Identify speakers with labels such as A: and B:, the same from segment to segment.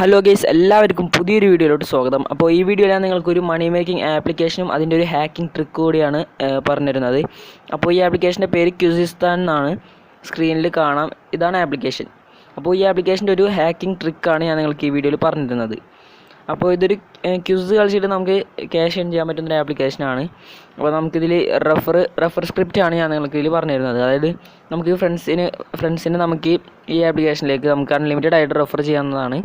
A: Hello guys, എല്ലാവർക്കും പുതിയൊരു വീഡിയോയിലോട്ട് സ്വാഗതം. അപ്പോൾ ഈ വീഡിയോയിൽ ഞാൻ നിങ്ങൾക്കൊരു മണി മേക്കിംഗ് ആപ്ലിക്കേഷനും അതിൻ്റെ ഒരു ഹാക്കിംഗ് ട്രിക്ക് കൂടിയാണ് പറഞ്ഞിരുന്നത്. അപ്പോൾ ഈ ആപ്ലിക്കേഷൻ്റെ പേര് ക്യൂസിസ്ഥാൻ എന്നാണ്, സ്ക്രീനിൽ കാണാം. ഇതാണ് ആപ്ലിക്കേഷൻ. അപ്പോൾ ഈ ആപ്ലിക്കേഷൻ്റെ ഒരു ഹാക്കിംഗ് ട്രിക്കാണ് ഞാൻ നിങ്ങൾക്ക് ഈ വീഡിയോയിൽ പറഞ്ഞിരുന്നത്. അപ്പോൾ ഇതൊരു ക്യൂസ് കളിച്ചിട്ട് നമുക്ക് ക്യാഷ് ഏൺ ചെയ്യാൻ പറ്റുന്നൊരു ആപ്ലിക്കേഷനാണ്. അപ്പോൾ നമുക്കിതിൽ റെഫർ സ്ക്രിപ്റ്റാണ് ഞാൻ നിങ്ങൾക്ക് ഇതിൽ പറഞ്ഞിരുന്നത്. അതായത് നമുക്ക് ഫ്രണ്ട്സിന് നമുക്ക് ഈ ആപ്ലിക്കേഷനിലേക്ക് നമുക്ക് അൺലിമിറ്റഡ് ആയിട്ട് റെഫർ ചെയ്യാവുന്നതാണ്.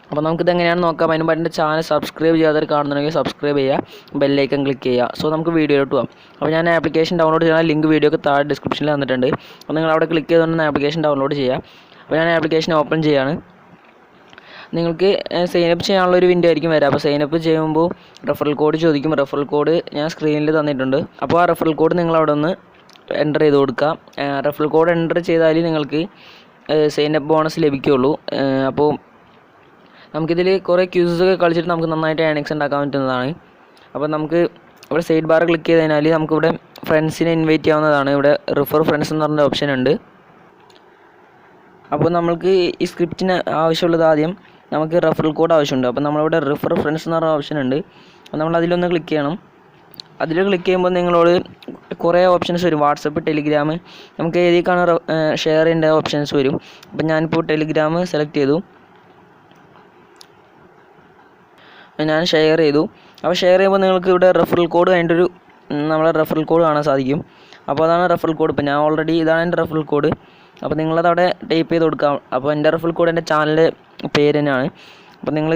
A: അപ്പോൾ നമുക്കിത് എങ്ങനെയാണെന്ന് നോക്കാം. അതിന് പറ്റുന്ന ചാനൽ സബ്സ്ക്രൈബ് ചെയ്യാതെ കാണുന്നുണ്ടെങ്കിൽ സബ്സ്ക്രൈബ് ചെയ്യുക, ബെല്ലൈക്കൺ ക്ലിക്ക് ചെയ്യുക. സോ നമുക്ക് വീഡിയോയിലോട്ട് പോകാം. അപ്പോൾ ഞാൻ ആപ്ലിക്കേഷൻ ഡൗൺലോഡ് ചെയ്യുന്ന ലിങ്ക് വീഡിയോക്ക് താഴെ ഡിസ്ക്രിപ്ഷനിൽ തന്നിട്ടുണ്ട്. അപ്പോൾ നിങ്ങൾ അവിടെ ക്ലിക്ക് ചെയ്തുകൊണ്ട് ആപ്ലിക്കേഷൻ ഡൗൺലോഡ് ചെയ്യുക. അപ്പോൾ ഞാൻ ആപ്ലിക്കേഷൻ ഓപ്പൺ ചെയ്യുകയാണ്. നിങ്ങൾക്ക് സൈനപ്പ് ചെയ്യാനുള്ള ഒരു വിൻഡോ ആയിരിക്കും വരിക. അപ്പോൾ സൈനപ്പ് ചെയ്യുമ്പോൾ റെഫറൽ കോഡ് ചോദിക്കും. റെഫറൽ കോഡ് ഞാൻ സ്ക്രീനിൽ തന്നിട്ടുണ്ട്. അപ്പോൾ ആ റെഫറൽ കോഡ് നിങ്ങൾ അവിടെ ഒന്ന് എൻ്റർ ചെയ്ത് കൊടുക്കുക. റെഫറൽ കോഡ് എൻ്റർ ചെയ്താൽ നിങ്ങൾക്ക് സൈനപ്പ് ബോണസ് ലഭിക്കുകയുള്ളൂ. അപ്പോൾ നമുക്കിതിൽ കുറേ ക്യൂസൊക്കെ കളിച്ചിട്ട് നമുക്ക് നന്നായിട്ട് ഏണിങ്സ് ഉണ്ടാക്കാൻ പറ്റുന്നതാണ്. അപ്പോൾ നമുക്ക് ഇവിടെ സൈഡ് ബാർ ക്ലിക്ക് ചെയ്ത് കഴിഞ്ഞാൽ നമുക്കിവിടെ ഫ്രണ്ട്സിനെ ഇൻവൈറ്റ് ചെയ്യാവുന്നതാണ്. ഇവിടെ റിഫർ ഫ്രണ്ട്സ് എന്ന് പറഞ്ഞ ഓപ്ഷൻ ഉണ്ട്. അപ്പോൾ നമ്മൾക്ക് ഈ സ്ക്രിപ്റ്റിന് ആവശ്യമുള്ളത് ആദ്യം നമുക്ക് റെഫറൽ കോഡ് ആവശ്യമുണ്ട്. അപ്പോൾ നമ്മളിവിടെ റിഫർ ഫ്രണ്ട്സ് എന്ന് പറഞ്ഞ ഓപ്ഷൻ ഉണ്ട്. അപ്പോൾ നമ്മൾ അതിലൊന്ന് ക്ലിക്ക് ചെയ്യണം. അതിൽ ക്ലിക്ക് ചെയ്യുമ്പോൾ നിങ്ങളോട് കുറേ ഓപ്ഷൻസ് വരും. വാട്സപ്പ്, ടെലിഗ്രാം, നമുക്ക് ഏതിലേക്കാണ് ഷെയർ ചെയ്യേണ്ട ഓപ്ഷൻസ് വരും. അപ്പോൾ ഞാനിപ്പോൾ ടെലിഗ്രാം സെലക്ട് ചെയ്തു. ഞാൻ ഷെയർ ചെയ്തു. അപ്പോൾ ഷെയർ ചെയ്യുമ്പോൾ നിങ്ങൾക്ക് ഇവിടെ റെഫറൽ കോഡ് കഴിഞ്ഞിട്ടൊരു നമ്മളെ റെഫറൽ കോഡ് കാണാൻ സാധിക്കും. അപ്പോൾ അതാണ് റെഫറൽ കോഡ്. ഇപ്പോൾ ഞാൻ ഓൾറെഡി ഇതാണ് എൻ്റെ റെഫറൽ കോഡ്. അപ്പോൾ നിങ്ങളത് അവിടെ ടൈപ്പ് ചെയ്ത് കൊടുക്കാം. അപ്പോൾ എൻ്റെ റെഫറൽ കോഡ് എൻ്റെ ചാനലിൻ്റെ പേര് തന്നെയാണ്. അപ്പോൾ നിങ്ങൾ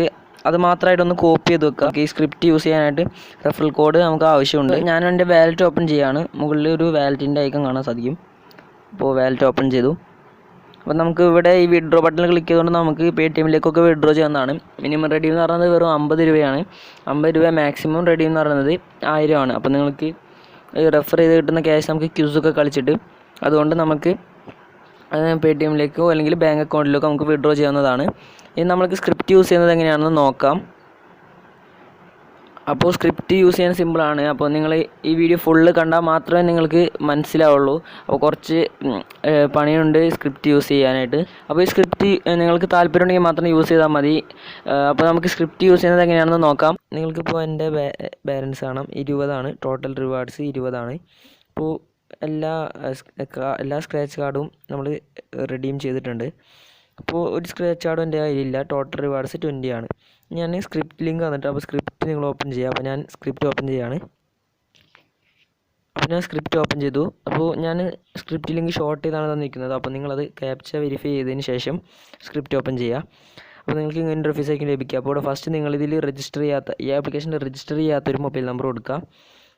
A: അത് മാത്രമായിട്ടൊന്ന് കോപ്പി ചെയ്ത് വെക്കുക. ഈ സ്ക്രിപ്റ്റ് യൂസ് ചെയ്യാനായിട്ട് റെഫറൽ കോഡ് നമുക്ക് ആവശ്യമുണ്ട്. ഞാൻ എൻ്റെ വാലറ്റ് ഓപ്പൺ ചെയ്യുകയാണ്. മുകളിൽ ഒരു വാലറ്റിൻ്റെ ഐക്കൺ കാണാൻ സാധിക്കും. അപ്പോൾ വാലറ്റ് ഓപ്പൺ ചെയ്തു. അപ്പോൾ നമുക്ക് ഇവിടെ ഈ വിഡ്രോ ബട്ടണിൽ ക്ലിക്ക് ചെയ്തുകൊണ്ട് നമുക്ക് പേടിഎമ്മിലേക്കൊക്കെ വിഡ്രോ ചെയ്യാവുന്നതാണ്. മിനിമം റെഡീം എന്ന് പറയുന്നത് വെറും 50 രൂപയാണ്. 50 രൂപ. മാക്സിമം റെഡീം എന്ന് പറയുന്നത് 1000 ആണ്. അപ്പോൾ നിങ്ങൾക്ക് റെഫർ ചെയ്ത് കിട്ടുന്ന ക്യാഷ് നമുക്ക് ക്യൂസൊക്കെ കളിച്ചിട്ട് അതുകൊണ്ട് നമുക്ക് പേടിഎമ്മിലേക്കോ അല്ലെങ്കിൽ ബാങ്ക് അക്കൗണ്ടിലേക്കോ നമുക്ക് വിഡ്രോ ചെയ്യാവുന്നതാണ്. ഇനി നമുക്ക് സ്ക്രിപ്റ്റ് യൂസ് ചെയ്യുന്നത് എങ്ങനെയാണെന്ന് നോക്കാം. അപ്പോൾ സ്ക്രിപ്റ്റ് യൂസ് ചെയ്യാൻ സിമ്പിളാണ്. അപ്പോൾ നിങ്ങൾ ഈ വീഡിയോ ഫുള്ള് കണ്ടാൽ മാത്രമേ നിങ്ങൾക്ക് മനസ്സിലാവുള്ളൂ. അപ്പോൾ കുറച്ച് പണിയുണ്ട് സ്ക്രിപ്റ്റ് യൂസ് ചെയ്യാനായിട്ട്. അപ്പോൾ ഈ സ്ക്രിപ്റ്റ് നിങ്ങൾക്ക് താല്പര്യമുണ്ടെങ്കിൽ മാത്രം യൂസ് ചെയ്താൽ മതി. അപ്പോൾ നമുക്ക് സ്ക്രിപ്റ്റ് യൂസ് ചെയ്യുന്നത് എങ്ങനെയാണെന്ന് നോക്കാം. നിങ്ങൾക്കിപ്പോൾ എൻ്റെ ബാലൻസ് കാണാം, 20 ആണ്. ടോട്ടൽ റിവാർഡ്സ് 20 ആണ്. അപ്പോൾ എല്ലാ സ്ക്രാച്ച് കാർഡും നമ്മൾ റിഡീം ചെയ്തിട്ടുണ്ട്. അപ്പോൾ ഒരു സ്ക്രാച്ച് കാർഡും എൻ്റെ കയ്യിലില്ല. ടോട്ടൽ റിവാർഡ്സ് 20 ആണ്. ഞാൻ സ്ക്രിപ്റ്റ് ലിങ്ക് തന്നിട്ട് അപ്പോൾ സ്ക്രിപ്റ്റ് നിങ്ങൾ ഓപ്പൺ ചെയ്യുക. അപ്പോൾ ഞാൻ സ്ക്രിപ്റ്റ് ഓപ്പൺ ചെയ്യുകയാണ്. അപ്പോൾ ഞാൻ സ്ക്രിപ്റ്റ് ഓപ്പൺ ചെയ്തു. അപ്പോൾ ഞാൻ സ്ക്രിപ്റ്റ് ലിങ്ക് ഷോർട്ട് ചെയ്താണ് തന്നിരിക്കുന്നത്. അപ്പോൾ നിങ്ങളത് ക്യാപ്ച വെരിഫൈ ചെയ്തതിന് ശേഷം സ്ക്രിപ്റ്റ് ഓപ്പൺ ചെയ്യുക. അപ്പോൾ നിങ്ങൾക്ക് ഇങ്ങനെ ഇൻ്റർഫേസ് ആയിരിക്കും ലഭിക്കുക. അപ്പോൾ ഇവിടെ ഫസ്റ്റ് നിങ്ങളിതിൽ രജിസ്റ്റർ ചെയ്യാത്ത, ഈ ആപ്ലിക്കേഷനിൽ രജിസ്റ്റർ ചെയ്യാത്തൊരു മൊബൈൽ നമ്പർ കൊടുക്കുക.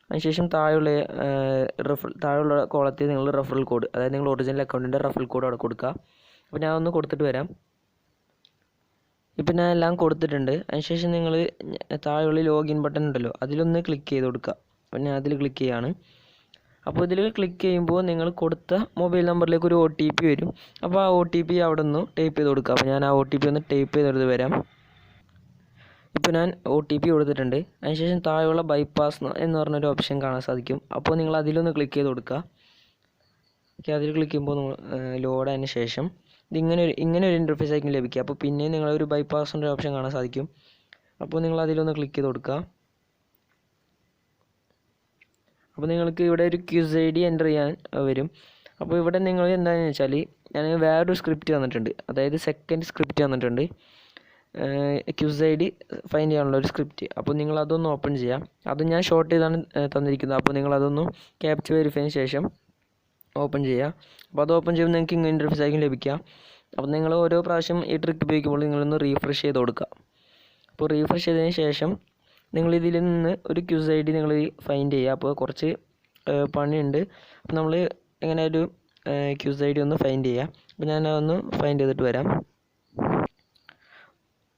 A: അതിനുശേഷം താഴെയുള്ള കോളത്തിൽ നിങ്ങൾ റെഫറൽ കോഡ്, അതായത് നിങ്ങൾ ഒറിജിനൽ അക്കൗണ്ടിൻ്റെ റെഫറൽ കോഡ് അവിടെ കൊടുക്കുക. അപ്പോൾ ഞാൻ ഒന്ന് കൊടുത്തിട്ട് വരാം. ഇപ്പം ഞാൻ എല്ലാം കൊടുത്തിട്ടുണ്ട്. അതിനുശേഷം നിങ്ങൾ താഴെയുള്ള ലോഗിൻ ബട്ടൺ ഉണ്ടല്ലോ, അതിലൊന്ന് ക്ലിക്ക് ചെയ്ത് കൊടുക്കുക. അപ്പോൾ ഞാൻ അതിൽ ക്ലിക്ക് ചെയ്യുകയാണ്. അപ്പോൾ ഇതിൽ ക്ലിക്ക് ചെയ്യുമ്പോൾ നിങ്ങൾ കൊടുത്ത മൊബൈൽ നമ്പറിലേക്ക് ഒരു OTP വരും. അപ്പോൾ ആ OTP അവിടെ നിന്ന് ടൈപ്പ് ചെയ്ത് കൊടുക്കുക. അപ്പോൾ ഞാൻ ആ OTP ഒന്ന് ടൈപ്പ് ചെയ്തെടുത്ത് വരാം. ഇപ്പോൾ ഞാൻ OTP കൊടുത്തിട്ടുണ്ട്. അതിനുശേഷം താഴെയുള്ള ബൈപ്പാസ് എന്ന് പറഞ്ഞൊരു ഓപ്ഷൻ കാണാൻ സാധിക്കും. അപ്പോൾ നിങ്ങൾ അതിലൊന്ന് ക്ലിക്ക് ചെയ്ത് കൊടുക്കുക. അതിൽ ക്ലിക്ക് ചെയ്യുമ്പോൾ ലോഡ് ആയതിനു ശേഷം ഇങ്ങനെ ഒരു ഇൻ്റർഫേസ് ആയിരിക്കും ലഭിക്കുക. അപ്പോൾ പിന്നെ നിങ്ങളൊരു ബൈപ്പാസിൻ്റെ ഓപ്ഷൻ കാണാൻ സാധിക്കും. അപ്പോൾ നിങ്ങൾ അതിലൊന്ന് ക്ലിക്ക് ചെയ്ത് കൊടുക്കുക. അപ്പോൾ നിങ്ങൾക്ക് ഇവിടെ ഒരു ക്യൂസ് ID എൻ്റർ ചെയ്യാൻ വരും. അപ്പോൾ ഇവിടെ നിങ്ങൾ എന്താണെന്ന് വെച്ചാൽ ഞാൻ വേറൊരു സ്ക്രിപ്റ്റ് തന്നിട്ടുണ്ട്, അതായത് സെക്കൻഡ് സ്ക്രിപ്റ്റ് തന്നിട്ടുണ്ട്, ക്യൂസ് ID ഫൈൻഡ് ചെയ്യാനുള്ള ഒരു സ്ക്രിപ്റ്റ്. അപ്പോൾ നിങ്ങൾ അതൊന്ന് ഓപ്പൺ ചെയ്യാം. അത് ഞാൻ ഷോർട്ട് ചെയ്താണ് തന്നിരിക്കുന്നത്. അപ്പോൾ നിങ്ങൾ അതൊന്ന് ക്യാപ്ച വെരിഫൈന് ശേഷം ഓപ്പൺ ചെയ്യുക. അപ്പോൾ അത് ഓപ്പൺ ചെയ്യുമ്പോൾ നിങ്ങൾക്ക് ഇങ്ങനെ ഇൻ്റർഫേസ് ആയിരിക്കും ലഭിക്കുക. അപ്പോൾ നിങ്ങൾ ഓരോ പ്രാവശ്യം ഈ ട്രിക്ക് ഉപയോഗിക്കുമ്പോൾ നിങ്ങളൊന്ന് റീഫ്രഷ് ചെയ്ത് കൊടുക്കുക. അപ്പോൾ റീഫ്രഷ് ചെയ്തതിന് ശേഷം നിങ്ങൾ ഇതിൽ നിന്ന് ഒരു ക്യൂസ് ID നിങ്ങൾ ഫൈൻഡ് ചെയ്യുക. അപ്പോൾ കുറച്ച് പണിയുണ്ട്. അപ്പോൾ നമ്മൾ എങ്ങനെ ഒരു ക്യൂസ് ID ഒന്ന് ഫൈൻഡ് ചെയ്യുക. അപ്പോൾ ഞാൻ അതൊന്ന് ഫൈൻഡ് ചെയ്തിട്ട് വരാം.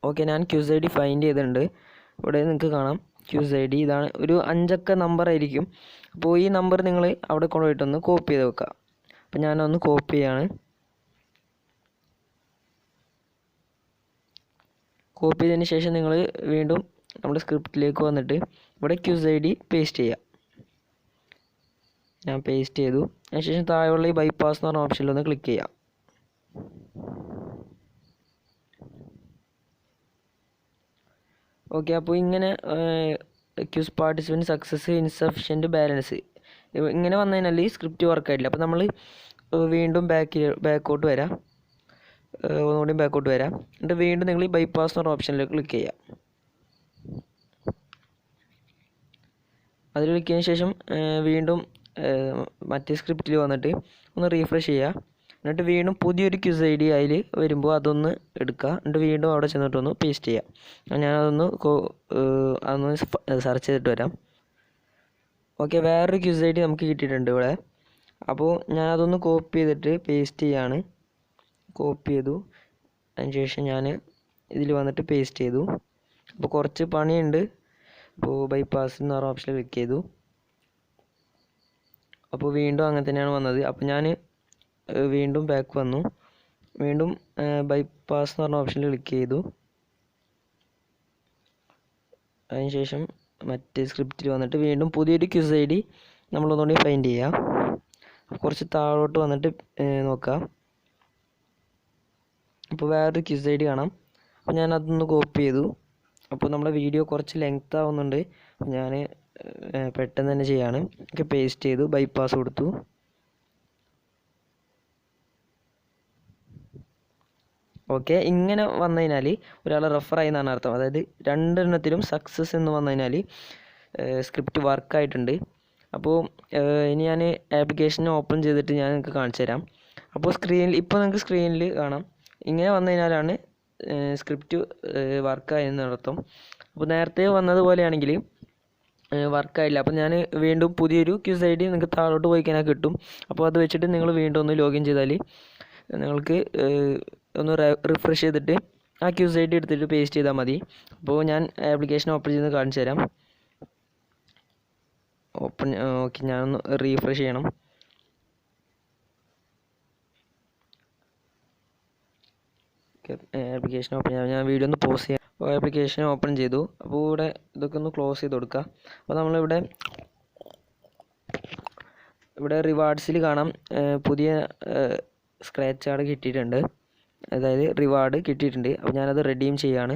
A: ഓക്കെ, ഞാൻ ക്യൂസ് ID ഫൈൻഡ് ചെയ്തിട്ടുണ്ട്. ഇവിടെ നിങ്ങൾക്ക് കാണാം ക്യൂസ് ID ഇതാണ്. ഒരു 5 അക്ക നമ്പർ ആയിരിക്കും. അപ്പോൾ ഈ നമ്പർ നിങ്ങൾ അവിടെ കൊണ്ടുപോയിട്ടൊന്ന് കോപ്പി ചെയ്ത് വെക്കുക. അപ്പോൾ ഞാനൊന്ന് കോപ്പി ചെയ്യാണ്. കോപ്പി ചെയ്തതിന് ശേഷം നിങ്ങൾ വീണ്ടും നമ്മുടെ സ്ക്രിപ്റ്റിലേക്ക് വന്നിട്ട് ഇവിടെ ക്യൂസ് ID പേസ്റ്റ് ചെയ്യുക. ഞാൻ പേസ്റ്റ് ചെയ്തു. അതിനുശേഷം താഴെയുള്ള ഈ ബൈപ്പാസ് എന്ന് പറഞ്ഞ ഓപ്ഷനിലൊന്ന് ക്ലിക്ക് ചെയ്യാം. ഓക്കെ, അപ്പോൾ ഇങ്ങനെ cues participant success insufficient balance ഇങ്ങനെ വന്നു കഴിഞ്ഞാൽ ഈ സ്ക്രിപ്റ്റ് വർക്കായിട്ടില്ല. അപ്പോൾ നമ്മൾ വീണ്ടും ബാക്കോട്ട് വരാം, ഒന്നുകൂടി ബാക്കോട്ട് വരാം. എന്നിട്ട് വീണ്ടും നിങ്ങൾ ഈ ബൈപ്പാസ് എന്ന ഓപ്ഷനിലേക്ക് ക്ലിക്ക് ചെയ്യുക. അതിൽ ക്ലിക്ക് ചെയ്തതിന് ശേഷം വീണ്ടും മറ്റേ സ്ക്രിപ്റ്റിൽ വന്നിട്ട് ഒന്ന് റീഫ്രഷ് ചെയ്യുക. എന്നിട്ട് വീണ്ടും പുതിയൊരു ക്യൂസ് ഐ ഡി അതിൽ വരുമ്പോൾ അതൊന്ന് എടുക്കുക. എന്നിട്ട് വീണ്ടും അവിടെ ചെന്നിട്ടൊന്ന് പേസ്റ്റ് ചെയ്യുക. ഞാനതൊന്ന് സെർച്ച് ചെയ്തിട്ട് വരാം. ഓക്കെ, വേറൊരു ക്യൂസ് ഐ ഡി നമുക്ക് കിട്ടിയിട്ടുണ്ട് ഇവിടെ. അപ്പോൾ ഞാനതൊന്ന് കോപ്പി ചെയ്തിട്ട് പേസ്റ്റ് ചെയ്യാണ്. കോപ്പി ചെയ്തു, അതിന് ശേഷം ഞാൻ ഇതിൽ വന്നിട്ട് പേസ്റ്റ് ചെയ്തു. അപ്പോൾ കുറച്ച് പണിയുണ്ട്. അപ്പോൾ ബൈപ്പാസ് എന്ന് പറഞ്ഞ ഓപ്ഷനിൽ ക്ലിക്ക് ചെയ്തു. അപ്പോൾ വീണ്ടും അങ്ങനെ തന്നെയാണ് വന്നത്. അപ്പോൾ ഞാൻ വീണ്ടും ബാക്ക് വന്നു, വീണ്ടും ബൈപ്പാസ് എന്ന് പറഞ്ഞ ഓപ്ഷനിൽ ക്ലിക്ക് ചെയ്തു. അതിനുശേഷം മറ്റേ സ്ക്രിപ്റ്റിൽ വന്നിട്ട് വീണ്ടും പുതിയൊരു ക്യൂസ് ഐ ഡി നമ്മളൊന്നുകൂടി ഫൈൻഡ് ചെയ്യാം. കുറച്ച് താഴോട്ട് വന്നിട്ട് നോക്കാം. അപ്പോൾ വേറൊരു ക്യൂസ് ഐ ഡി കാണാം. അപ്പോൾ ഞാൻ അതൊന്ന് കോപ്പി ചെയ്തു. അപ്പോൾ നമ്മുടെ വീഡിയോ കുറച്ച് ലെങ്ത് ആവുന്നുണ്ട്, ഞാൻ പെട്ടെന്ന് തന്നെ ചെയ്യാണ്. ഒക്കെ പേസ്റ്റ് ചെയ്തു, ബൈപ്പാസ് കൊടുത്തു. ഓക്കെ, ഇങ്ങനെ വന്നു കഴിഞ്ഞാൽ ഒരാൾ റെഫറായി എന്നാണ് അർത്ഥം. അതായത് രണ്ടെണ്ണത്തിലും സക്സസ് എന്ന് വന്നു കഴിഞ്ഞാൽ സ്ക്രിപ്റ്റ് വർക്കായിട്ടുണ്ട്. അപ്പോൾ ഇനി ഞാൻ ആപ്ലിക്കേഷൻ ഓപ്പൺ ചെയ്തിട്ട് ഞാൻ നിങ്ങൾക്ക് കാണിച്ചു തരാം. അപ്പോൾ ഇപ്പോൾ നിങ്ങൾക്ക് സ്ക്രീനിൽ കാണാം, ഇങ്ങനെ വന്നു കഴിഞ്ഞാലാണ് സ്ക്രിപ്റ്റ് വർക്കായെന്ന് അർത്ഥം. അപ്പോൾ നേരത്തെ വന്നതുപോലെയാണെങ്കിൽ വർക്കായില്ല. അപ്പോൾ ഞാൻ വീണ്ടും പുതിയൊരു ക്യൂസ് ഐ ഡി നിങ്ങൾക്ക് താഴോട്ട് പോയി കഴിഞ്ഞാൽ കിട്ടും. അപ്പോൾ അത് വെച്ചിട്ട് നിങ്ങൾ വീണ്ടും ഒന്ന് ലോഗിൻ ചെയ്താൽ നിങ്ങൾക്ക് ഒന്ന് റിഫ്രഷ് ചെയ്തിട്ട് ആ ക്യൂസ് ഐ ഡി എടുത്തിട്ട് പേസ്റ്റ് ചെയ്താൽ മതി. അപ്പോൾ ഞാൻ ആപ്ലിക്കേഷൻ ഓപ്പൺ ചെയ്ത് കാണിച്ചു തരാം. ഓക്കെ, ഞാനൊന്ന് റീഫ്രഷ് ചെയ്യണം. ആപ്ലിക്കേഷൻ ഓപ്പൺ ചെയ്യാം. ഞാൻ വീഡിയോ ഒന്ന് പോസ് ചെയ്യാം. അപ്പോൾ ആപ്ലിക്കേഷൻ ഓപ്പൺ ചെയ്തു. അപ്പോൾ ഇവിടെ ഇതൊക്കെ ഒന്ന് ക്ലോസ് ചെയ്ത് കൊടുക്കുക. അപ്പോൾ നമ്മളിവിടെ റിവാർഡ്സിൽ കാണാം പുതിയ സ്ക്രാച്ച് കാർഡ് കിട്ടിയിട്ടുണ്ട്, അതായത് റിവാർഡ് കിട്ടിയിട്ടുണ്ട്. അപ്പോൾ ഞാനത് റെഡീം ചെയ്യാണ്.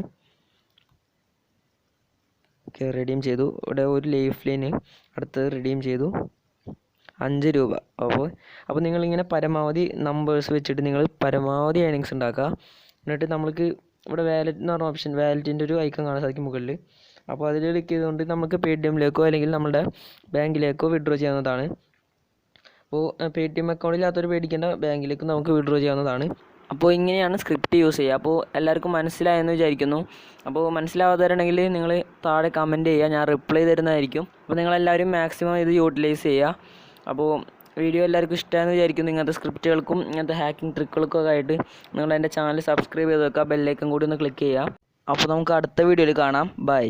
A: ഓക്കെ, റെഡീം ചെയ്തു. ഇവിടെ ഒരു ലൈഫ് ലൈന് അടുത്തത് റെഡീം ചെയ്തു, 5 രൂപ. അപ്പോൾ നിങ്ങളിങ്ങനെ പരമാവധി നമ്പേഴ്സ് വെച്ചിട്ട് നിങ്ങൾ പരമാവധി ഏണിങ്സ് ഉണ്ടാക്കുക. എന്നിട്ട് നമ്മൾക്ക് ഇവിടെ വാലറ്റ് എന്ന് പറഞ്ഞ ഓപ്ഷൻ, വാലറ്റിൻ്റെ ഒരു ഐക്കൺ കാണാൻ സാധിക്കും മുകളിൽ. അപ്പോൾ അതിൽ ക്ലിക്ക് ചെയ്തുകൊണ്ട് നമുക്ക് പേടിഎമ്മിലേക്കോ അല്ലെങ്കിൽ നമ്മുടെ ബാങ്കിലേക്കോ വിഡ്രോ ചെയ്യാവുന്നതാണ്. അപ്പോൾ പേടിഎം അക്കൗണ്ടില്ലാത്തൊരു പേടിക്കേണ്ട, ബാങ്കിലേക്ക് നമുക്ക് വിഡ്രോ ചെയ്യാവുന്നതാണ്. അപ്പോൾ ഇങ്ങനെയാണ് സ്ക്രിപ്റ്റ് യൂസ് ചെയ്യുക. അപ്പോൾ എല്ലാവർക്കും മനസ്സിലായെന്ന് വിചാരിക്കുന്നു. അപ്പോൾ മനസ്സിലാവാത്തവരുണ്ടെങ്കിൽ നിങ്ങൾ താഴെ കമൻറ്റ് ചെയ്യുക, ഞാൻ റിപ്ലൈ തരുന്നതായിരിക്കും. അപ്പോൾ നിങ്ങളെല്ലാവരും മാക്സിമം ഇത് യൂട്ടിലൈസ് ചെയ്യുക. അപ്പോൾ വീഡിയോ എല്ലാവർക്കും ഇഷ്ടമായെന്ന് വിചാരിക്കുന്നു. ഇങ്ങനത്തെ സ്ക്രിപ്റ്റുകൾക്കും ഇങ്ങനത്തെ ഹാക്കിംഗ് ട്രിക്കുകൾക്കൊക്കെ ആയിട്ട് നിങ്ങൾ എൻ്റെ ചാനൽ സബ്സ്ക്രൈബ് ചെയ്ത് വെക്കുക, ബെല്ലൈക്കൺ കൂടി ഒന്ന് ക്ലിക്ക് ചെയ്യുക. അപ്പോൾ നമുക്ക് അടുത്ത വീഡിയോയിൽ കാണാം. ബൈ.